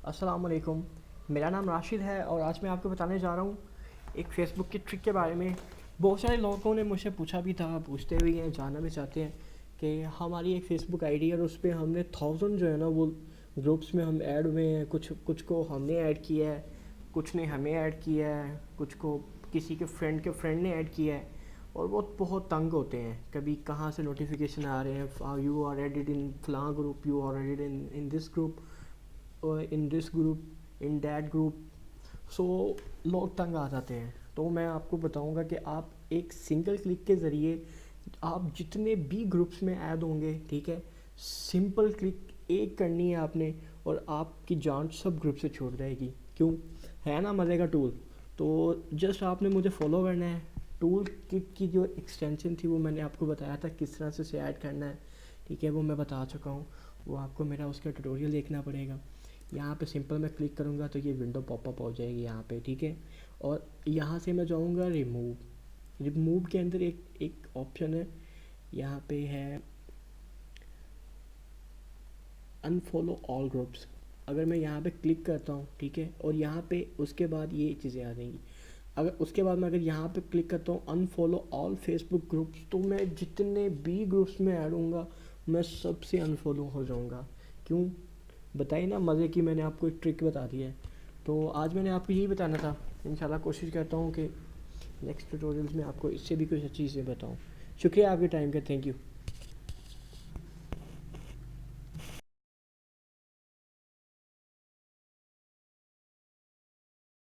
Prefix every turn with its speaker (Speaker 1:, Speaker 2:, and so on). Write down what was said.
Speaker 1: अस्सलाम वालेकुम। मेरा नाम राशिद है और आज मैं आपको बताने जा रहा हूँ एक फ़ेसबुक की ट्रिक के बारे में। बहुत सारे लोगों ने मुझसे पूछा भी था, पूछते भी हैं, जानना भी चाहते हैं कि हमारी एक फ़ेसबुक आईडी है और उस पे हमने 1000 जो है ना वो ग्रुप्स में हम ऐड हुए हैं। कुछ कुछ को हमने ऐड किया है, कुछ ने हमें ऐड किया है, कुछ को किसी के फ्रेंड ने ऐड किया है। और वो बहुत तंग होते हैं, कभी कहाँ से नोटिफिकेशन आ रहे हैं, यू आर एडिड इन फलां group, you are added in this group, in this group, in that group. So लोग तंग आ जाते हैं। तो मैं आपको बताऊंगा कि आप एक सिंगल क्लिक के ज़रिए आप जितने भी ग्रुप्स में ऐड होंगे, ठीक है, सिंपल क्लिक एक करनी है आपने और आपकी जान सब ग्रुप से छूट जाएगी। क्यों? है ना मज़े का टूल। तो जस्ट आपने मुझे फॉलो करना है। टूल किट की जो एक्सटेंशन थी वो मैंने आपको बताया था किस तरह से ऐड करना है, ठीक है, वो मैं बता चुका हूँ। वो आपको मेरा उसका ट्यूटोरियल देखना पड़ेगा। यहाँ पे सिंपल मैं क्लिक करूँगा तो ये विंडो पॉपअप हो जाएगी यहाँ पे, ठीक है। और यहाँ से मैं जाऊँगा रिमूव के अंदर एक एक ऑप्शन है, यहाँ पे है अनफॉलो ऑल ग्रुप्स। अगर मैं यहाँ पे क्लिक करता हूँ, ठीक है, और यहाँ पे उसके बाद ये चीज़ें आ जाएंगी। अगर उसके बाद मैं अगर यहाँ पे क्लिक करता हूँ अनफॉलो ऑल फेसबुक ग्रुप्स, तो मैं जितने भी ग्रुप्स में ऐड हूँगा मैं सबसे अनफॉलो हो जाऊँगा। क्यों? बताइए ना, मज़े की मैंने आपको एक ट्रिक बता दी है। तो आज मैंने आपको यही बताना था। इंशाल्लाह कोशिश करता हूँ कि नेक्स्ट ट्यूटोरियल्स में आपको इससे भी कुछ अच्छी चीज़ें बताऊँ। शुक्रिया आपके टाइम का, थैंक यू।